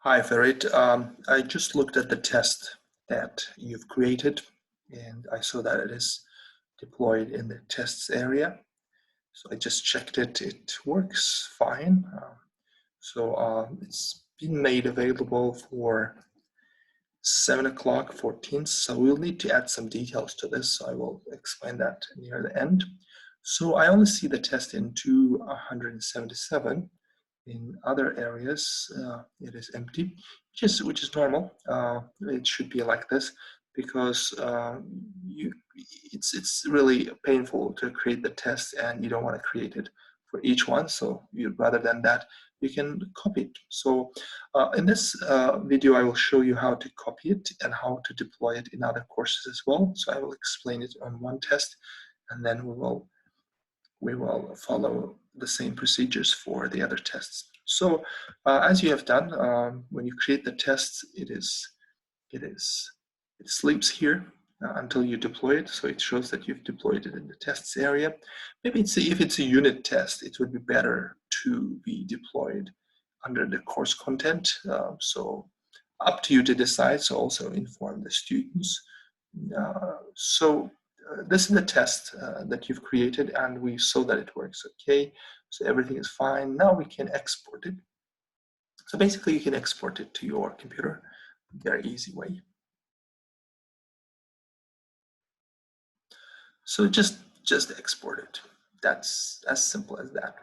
Hi, Farid. I just looked at the test that you've created, and I saw that it is deployed in the tests area. So I just checked it. It works fine. It's been made available for 7 o'clock 14th. So we'll need to add some details to this. So I will explain that near the end. So I only see the test in 277. In other areas, it is empty, which is normal. It should be like this because it's really painful to create the test, and you don't want to create it for each one. So rather than that, you can copy it. So in this video, I will show you how to copy it and how to deploy it in other courses as well. So I will explain it on one test, and then we will follow the same procedures for the other tests. So as you have done, when you create the test, it sleeps here until you deploy it. So it shows that you've deployed it in the tests area. Maybe if it's a unit test, it would be better to be deployed under the course content. So up to you to decide. So also inform the students. This is the test that you've created, and we saw that it works okay. So everything is fine. Now we can export it. So basically you can export it to your computer, very easy way. So just export it. That's as simple as that.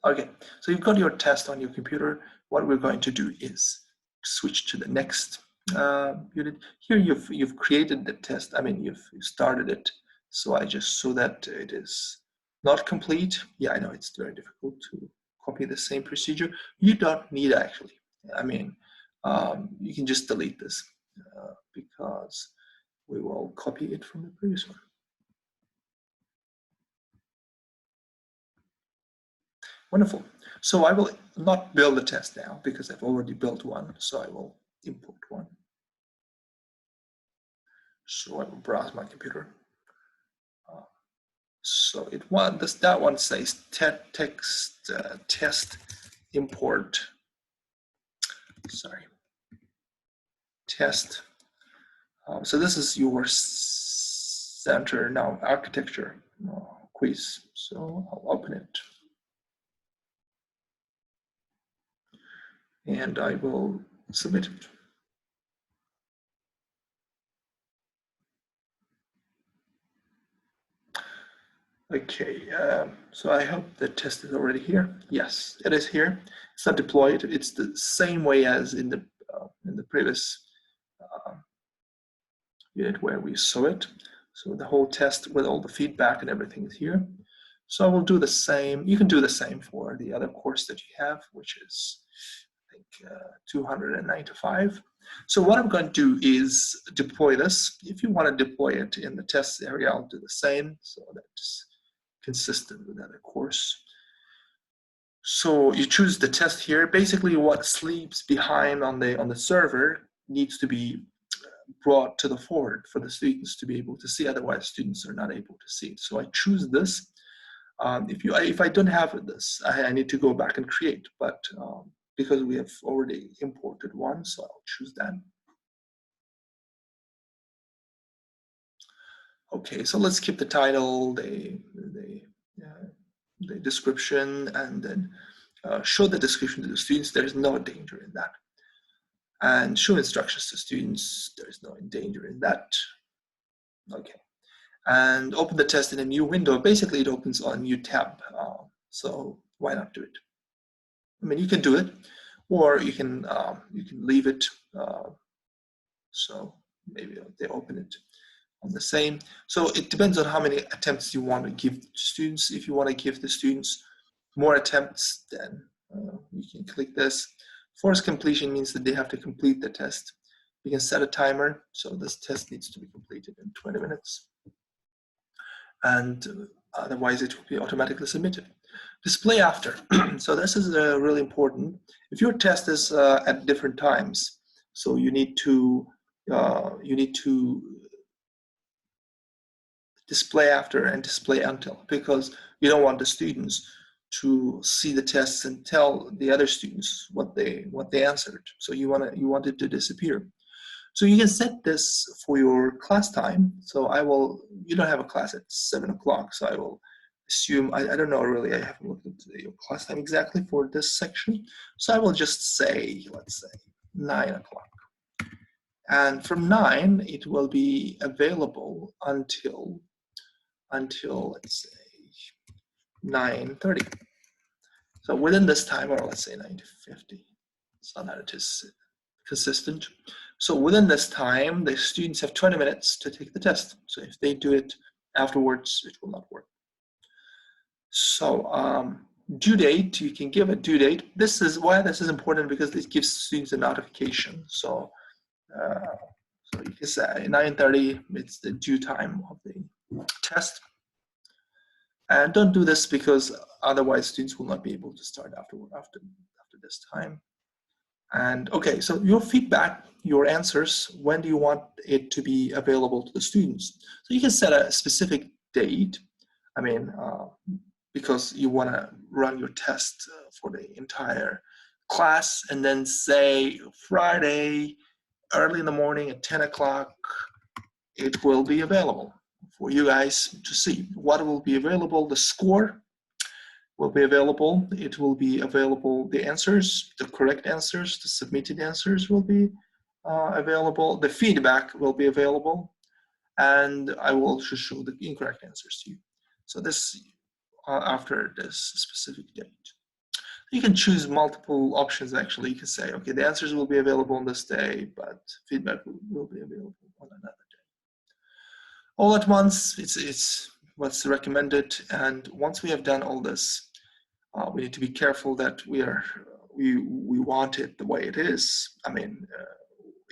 Okay, so you've got your test on your computer. What we're going to do is switch to the next unit. Here you've created the test. I mean, you've started it. So I just saw that it is not complete. Yeah, I know it's very difficult to copy the same procedure. You don't need actually. I mean, you can just delete this because we will copy it from the previous one. Wonderful. So I will not build a test now because I've already built one. So I will import one. So I will browse my computer. So that one says text test import. Sorry, test. So this is your center now architecture quiz. So I'll open it. And I will submit it. Okay, so I hope the test is already here. Yes, it is here. It's not deployed. It's the same way as in the previous unit where we saw it. So the whole test with all the feedback and everything is here. So I will do the same. You can do the same for the other course that you have, which is, I think, 295. So what I'm going to do is deploy this. If you want to deploy it in the test area, I'll do the same. So that's consistent with the other course. So you choose the test here. Basically, what sleeps behind on the server needs to be brought to the forward for the students to be able to see. Otherwise, students are not able to see it. So I choose this. If I don't have this, I need to go back and create. But because we have already imported one, so I'll choose that. Okay, so let's keep the title, the description, and then show the description to the students. There is no danger in that. And show instructions to students. There is no danger in that. Okay. And open the test in a new window. Basically, it opens on a new tab. So why not do it? I mean, you can do it, or you can leave it. So maybe they open it on the same. So it depends on how many attempts you want to give to students. If you want to give the students more attempts, then you can click this. Forced completion means that they have to complete the test. You can set a timer. So this test needs to be completed in 20 minutes. And otherwise it will be automatically submitted. Display after. So this is really important. If your test is at different times, so you need to display after and display until, because you don't want the students to see the tests and tell the other students what they answered. So you want it to disappear. So you can set this for your class time. So you don't have a class at 7 o'clock, so I will assume, I don't know really, I haven't looked at your class time exactly for this section. So I will just say, let's say 9 o'clock. And from 9, it will be available until let's say 9:30. So within this time, or let's say 9:50, so that it is consistent. So within this time, the students have 20 minutes to take the test. So if they do it afterwards, it will not work. So due date, you can give a due date. This is why this is important, because this gives students a notification. So you can say 9:30, it's the due time of the test. And don't do this because otherwise students will not be able to start after this time. And okay, so your feedback, your answers, when do you want it to be available to the students? So you can set a specific date. I mean, because you want to run your test for the entire class, and then say Friday, early in the morning at 10 o'clock, it will be available for you guys to see. What will be available? The score will be available. It will be available. The answers, the correct answers, the submitted answers will be available. The feedback will be available, and I will also show the incorrect answers to you. So this after this specific date. You can choose multiple options. Actually, you can say, okay, the answers will be available on this day, but feedback will be available on another day. All at once, it's what's recommended. And once we have done all this, we need to be careful that we want it the way it is. I mean,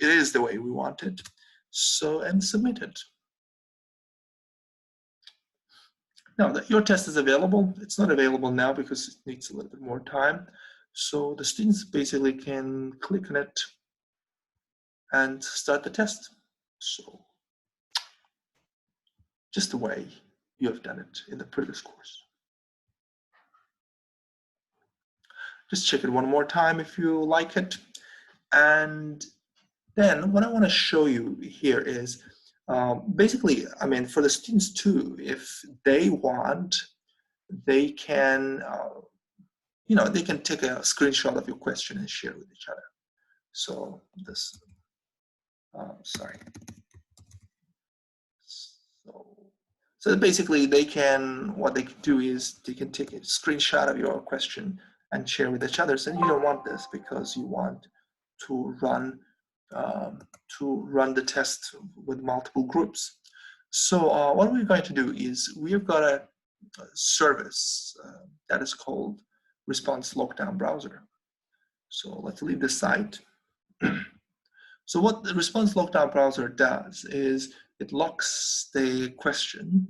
it is the way we want it. So, and submit it. Now that your test is available, it's not available now because it needs a little bit more time. So the students basically can click on it and start the test. So just the way you have done it in the previous course. Just check it one more time if you like it. And then what I want to show you here is basically, I mean, for the students too, if they want, they can, they can take a screenshot of your question and share with each other. So this, sorry. So basically what they can do is they can take a screenshot of your question and share with each other. So you don't want this because you want to run the test with multiple groups. So what we're going to do is we've got a service that is called Response Lockdown Browser. So let's leave this site. So what the Response Lockdown Browser does is it locks the question,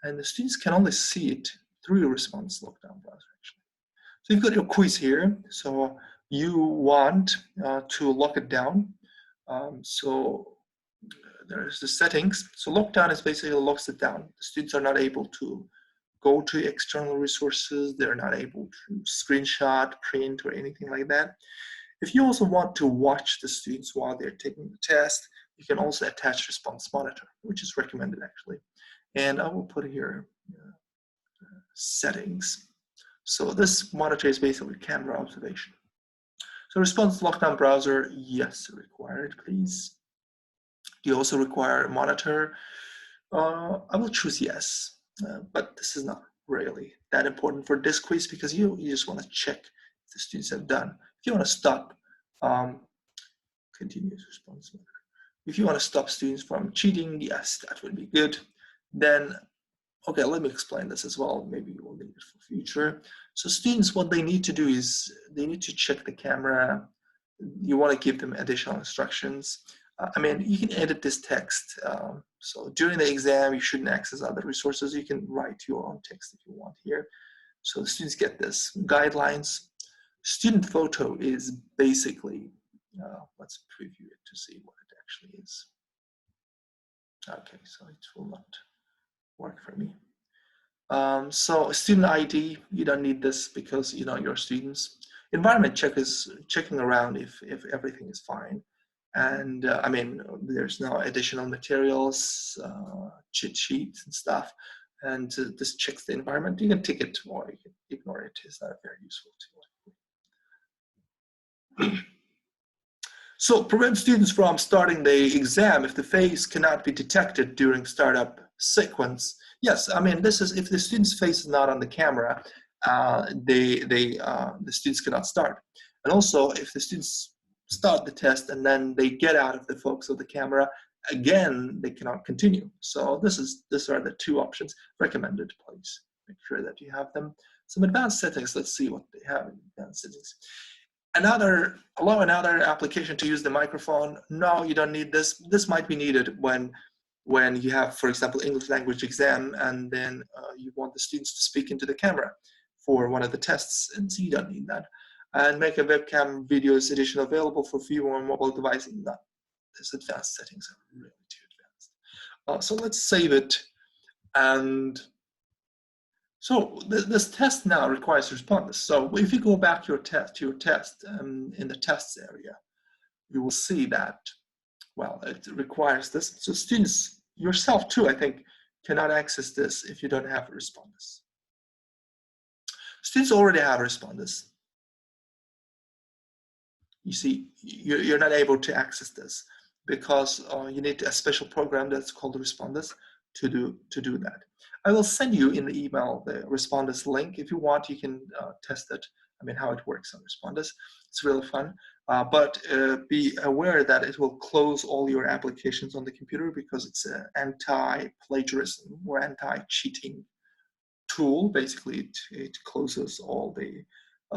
and the students can only see it through your Response Lockdown Browser, actually. So you've got your quiz here. So you want to lock it down. So there's the settings. So lockdown is basically locks it down. The students are not able to go to external resources. They're not able to screenshot, print, or anything like that. If you also want to watch the students while they're taking the test, you can also attach Response Monitor, which is recommended actually. And I will put here settings. So this monitor is basically camera observation. So Response Lockdown Browser, yes, required, please. Do you also require a monitor? I will choose yes, but this is not really that important for this quiz because you just want to check if the students have done. If you want to stop continuous response monitor. If you want to stop students from cheating, yes, that would be good. Then, okay, let me explain this as well. Maybe you will need it for future. So students, what they need to do is they need to check the camera. You want to give them additional instructions. I mean, you can edit this text. So during the exam, you shouldn't access other resources. You can write your own text if you want here. So the students get this. Guidelines. Student photo is basically, let's preview it to see what it actually is. Okay, so it will not work for me. So student ID, you don't need this because you know your students. Environment check is checking around if everything is fine. And I mean, there's no additional materials, cheat sheets and stuff. And this checks the environment. You can tick it or you can ignore it. It's not very useful to you. So prevent students from starting the exam if the face cannot be detected during startup sequence. Yes, I mean, this is if the student's face is not on the camera, the students cannot start. And also, if the students start the test and then they get out of the focus of the camera, again, they cannot continue. So these are the two options recommended. Please make sure that you have them. Some advanced settings. Let's see what they have in advanced settings. Allow another application to use the microphone. No, you don't need this. This might be needed when you have, for example, English language exam, and then you want the students to speak into the camera for one of the tests, and so you don't need that. And make a webcam videos edition available for view on mobile devices. No, these advanced settings are really too advanced. So let's save it. And so this test now requires responses. So if you go back to your test in the tests area, you will see that, well, it requires this. So students, yourself too, I think, cannot access this if you don't have responses. Students already have responses. You see, you're not able to access this because you need a special program that's called Respondus to do that. I will send you in the email the Respondus link. If you want, you can test it. I mean, how it works on Respondus. It's really fun. But be aware that it will close all your applications on the computer because it's an anti-plagiarism or anti-cheating tool. Basically, it closes all the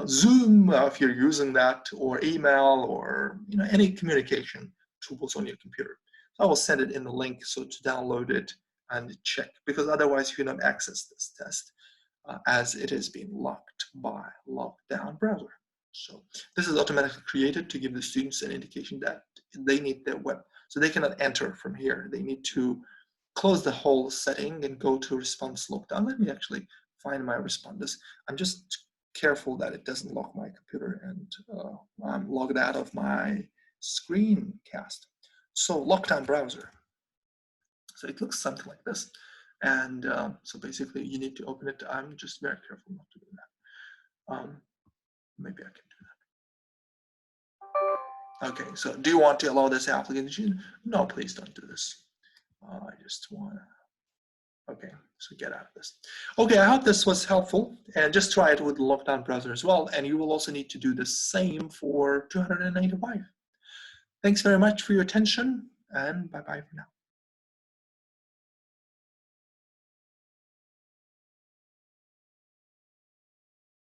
Zoom, if you're using that, or email, or any communication tools on your computer. So I will send it in the link so to download it and check, because otherwise you cannot access this test as it is being locked by lockdown browser. So this is automatically created to give the students an indication that they need their web, so they cannot enter from here. They need to close the whole setting and go to response lockdown. Let me actually find my responders. I'm just careful that it doesn't lock my computer, and I'm logged out of my screencast. So lockdown browser. So it looks something like this. And so basically you need to open it. I'm just very careful not to do that. Maybe I can do that. Okay, so do you want to allow this application? No, please don't do this. I just want to, okay, so get out of this. Okay, I hope this was helpful, and just try it with the lockdown browser as well, and you will also need to do the same for 295. Thanks very much for your attention, and bye-bye for now.